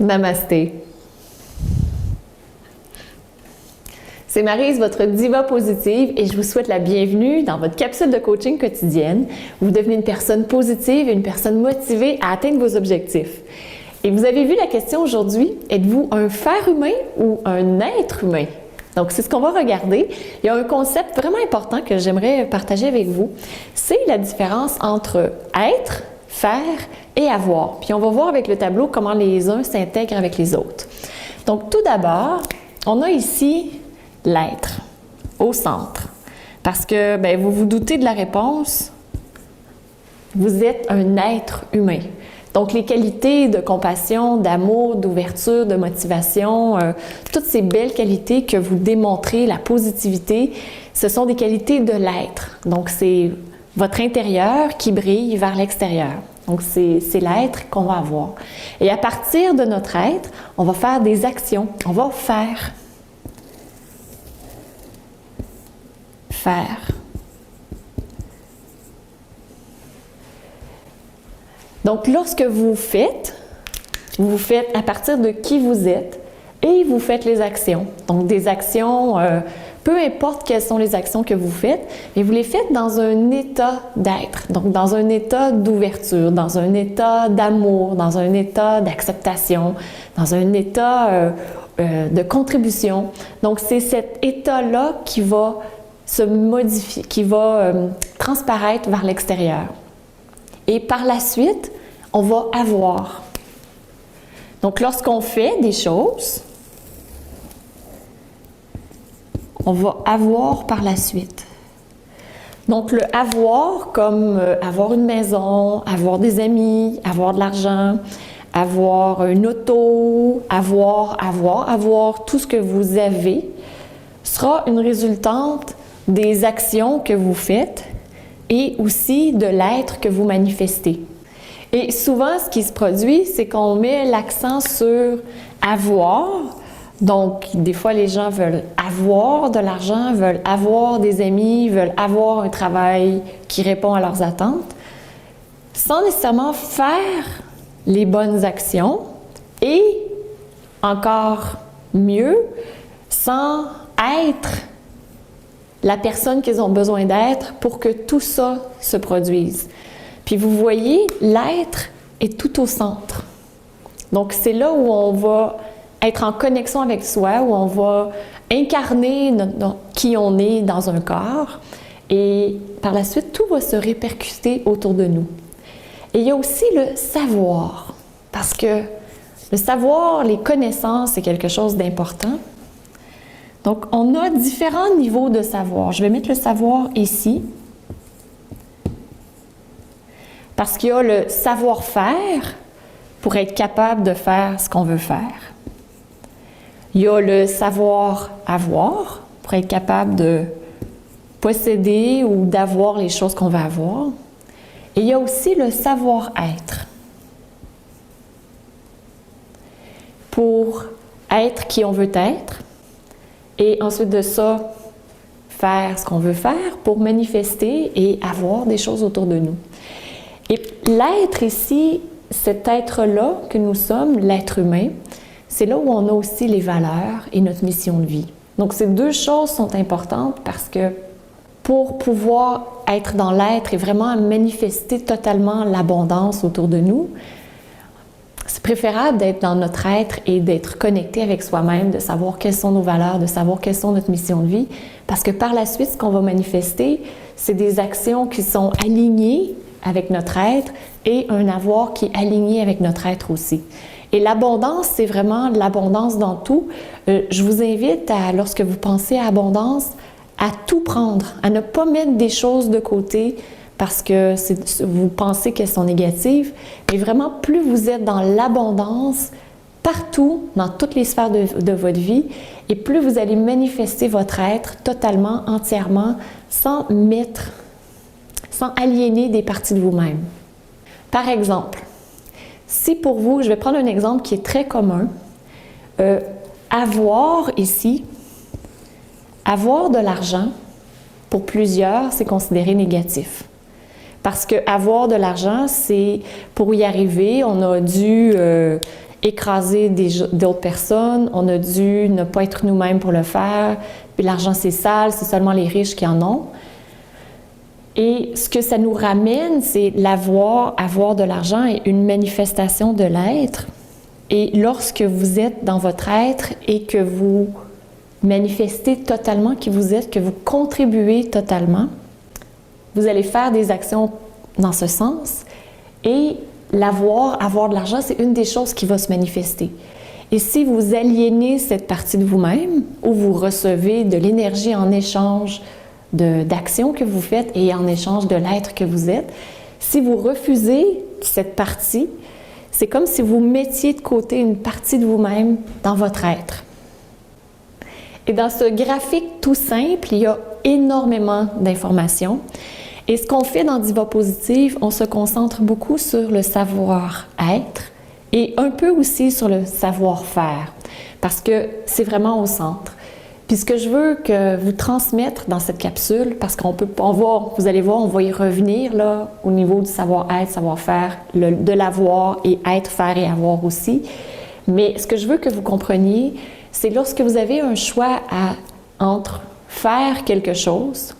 Namasté. C'est Maryse, votre diva positive, et je vous souhaite la bienvenue dans votre capsule de coaching quotidienne. Vous devenez une personne positive et une personne motivée à atteindre vos objectifs. Et vous avez vu la question aujourd'hui, êtes-vous un faire humain ou un être humain? Donc, c'est ce qu'on va regarder. Il y a un concept vraiment important que j'aimerais partager avec vous. C'est la différence entre être, faire et avoir. Puis on va voir avec le tableau comment les uns s'intègrent avec les autres. Donc, tout d'abord, on a ici l'être au centre. Parce que, bien, vous vous doutez de la réponse, vous êtes un être humain. Donc, les qualités de compassion, d'amour, d'ouverture, de motivation, toutes ces belles qualités que vous démontrez, la positivité, ce sont des qualités de l'être. Donc, c'est votre intérieur qui brille vers l'extérieur. Donc, c'est l'être qu'on va avoir. Et à partir de notre être, on va faire des actions. On va faire. Donc, lorsque vous faites à partir de qui vous êtes et vous faites les actions. Donc, des actions, peu importe quelles sont les actions que vous faites, mais vous les faites dans un état d'être, donc dans un état d'ouverture, dans un état d'amour, dans un état d'acceptation, dans un état de contribution. Donc, c'est cet état-là qui va se modifier, qui va transparaître vers l'extérieur. Et par la suite, on va avoir. Donc, lorsqu'on fait des choses, on va avoir par la suite. Donc, le avoir comme avoir une maison, avoir des amis, avoir de l'argent, avoir une auto, avoir tout ce que vous avez sera une résultante des actions que vous faites et aussi de l'être que vous manifestez. Et souvent, ce qui se produit, c'est qu'on met l'accent sur avoir. Donc, des fois, les gens veulent avoir de l'argent, veulent avoir des amis, veulent avoir un travail qui répond à leurs attentes, sans nécessairement faire les bonnes actions et, encore mieux, sans être la personne qu'ils ont besoin d'être pour que tout ça se produise. Puis vous voyez, l'être est tout au centre. Donc c'est là où on va être en connexion avec soi, où on va incarner qui on est dans un corps et par la suite, tout va se répercuter autour de nous. Et il y a aussi le savoir, parce que le savoir, les connaissances, c'est quelque chose d'important. Donc, on a différents niveaux de savoir. Je vais mettre le savoir ici. Parce qu'il y a le savoir-faire pour être capable de faire ce qu'on veut faire. Il y a le savoir-avoir pour être capable de posséder ou d'avoir les choses qu'on va avoir. Et il y a aussi le savoir-être pour être qui on veut être. Et ensuite de ça, faire ce qu'on veut faire pour manifester et avoir des choses autour de nous. Et l'être ici, cet être-là que nous sommes, l'être humain, c'est là où on a aussi les valeurs et notre mission de vie. Donc ces deux choses sont importantes parce que pour pouvoir être dans l'être et vraiment manifester totalement l'abondance autour de nous, c'est préférable d'être dans notre être et d'être connecté avec soi-même, de savoir quelles sont nos valeurs, de savoir quelles sont notre mission de vie, parce que par la suite, ce qu'on va manifester, c'est des actions qui sont alignées avec notre être et un avoir qui est aligné avec notre être aussi. Et l'abondance, c'est vraiment l'abondance dans tout. Je vous invite à, lorsque vous pensez à abondance, à tout prendre, à ne pas mettre des choses de côté, parce que vous pensez qu'elles sont négatives, mais vraiment, plus vous êtes dans l'abondance, partout, dans toutes les sphères de votre vie, et plus vous allez manifester votre être totalement, entièrement, sans aliéner des parties de vous-même. Par exemple, si pour vous, je vais prendre un exemple qui est très commun, avoir ici, avoir de l'argent, pour plusieurs, c'est considéré négatif. Parce que avoir de l'argent, c'est pour y arriver, on a dû écraser d'autres personnes, on a dû ne pas être nous-mêmes pour le faire, puis l'argent c'est sale, c'est seulement les riches qui en ont. Et ce que ça nous ramène, c'est avoir de l'argent est une manifestation de l'être. Et lorsque vous êtes dans votre être et que vous manifestez totalement qui vous êtes, que vous contribuez totalement, vous allez faire des actions dans ce sens. Et avoir de l'argent, c'est une des choses qui va se manifester. Et si vous aliénez cette partie de vous-même, ou vous recevez de l'énergie en échange d'actions que vous faites et en échange de l'être que vous êtes, si vous refusez cette partie, c'est comme si vous mettiez de côté une partie de vous-même dans votre être. Et dans ce graphique tout simple, il y a énormément d'informations. Et ce qu'on fait dans Diva Positive, on se concentre beaucoup sur le savoir-être et un peu aussi sur le savoir-faire, parce que c'est vraiment au centre. Puis ce que je veux que vous transmettre dans cette capsule, parce vous allez voir, on va y revenir là, au niveau du savoir-être, savoir-faire, de l'avoir et être, faire et avoir aussi. Mais ce que je veux que vous compreniez, c'est lorsque vous avez un choix entre faire quelque chose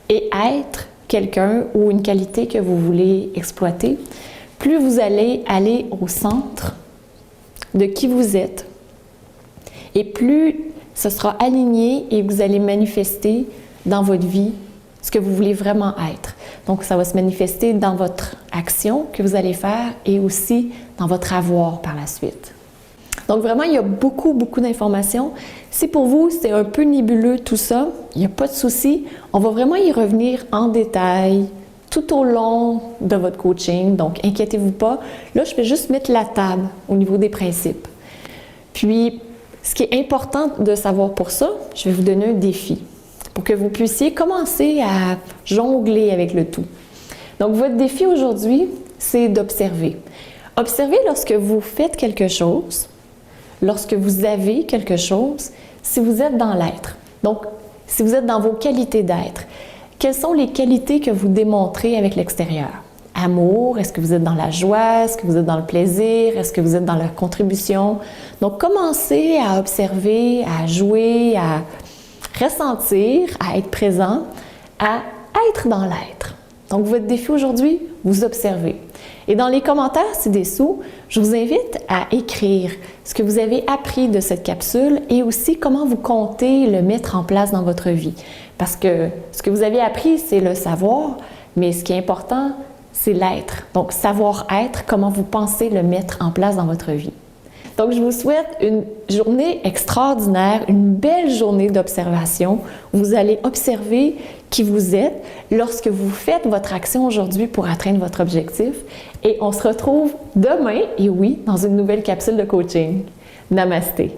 et être quelqu'un ou une qualité que vous voulez exploiter, plus vous allez aller au centre de qui vous êtes et plus ce sera aligné et vous allez manifester dans votre vie ce que vous voulez vraiment être. Donc, ça va se manifester dans votre action que vous allez faire et aussi dans votre avoir par la suite. Donc, vraiment, il y a beaucoup, beaucoup d'informations. Si pour vous, c'est un peu nébuleux tout ça, il n'y a pas de souci. On va vraiment y revenir en détail tout au long de votre coaching. Donc, inquiétez-vous pas. Là, je vais juste mettre la table au niveau des principes. Puis, ce qui est important de savoir pour ça, je vais vous donner un défi pour que vous puissiez commencer à jongler avec le tout. Donc, votre défi aujourd'hui, c'est d'observer. Observez lorsque vous faites quelque chose, lorsque vous avez quelque chose, si vous êtes dans l'être. Donc, si vous êtes dans vos qualités d'être, quelles sont les qualités que vous démontrez avec l'extérieur? Amour, est-ce que vous êtes dans la joie, est-ce que vous êtes dans le plaisir, est-ce que vous êtes dans la contribution? Donc, commencez à observer, à jouer, à ressentir, à être présent, à être dans l'être. Donc, votre défi aujourd'hui, vous observez. Et dans les commentaires ci-dessous, je vous invite à écrire ce que vous avez appris de cette capsule et aussi comment vous comptez le mettre en place dans votre vie. Parce que ce que vous avez appris, c'est le savoir, mais ce qui est important, c'est l'être. Donc, savoir-être, comment vous pensez le mettre en place dans votre vie. Donc, je vous souhaite une journée extraordinaire, une belle journée d'observation où vous allez observer qui vous êtes lorsque vous faites votre action aujourd'hui pour atteindre votre objectif. Et on se retrouve demain, et oui, dans une nouvelle capsule de coaching. Namasté!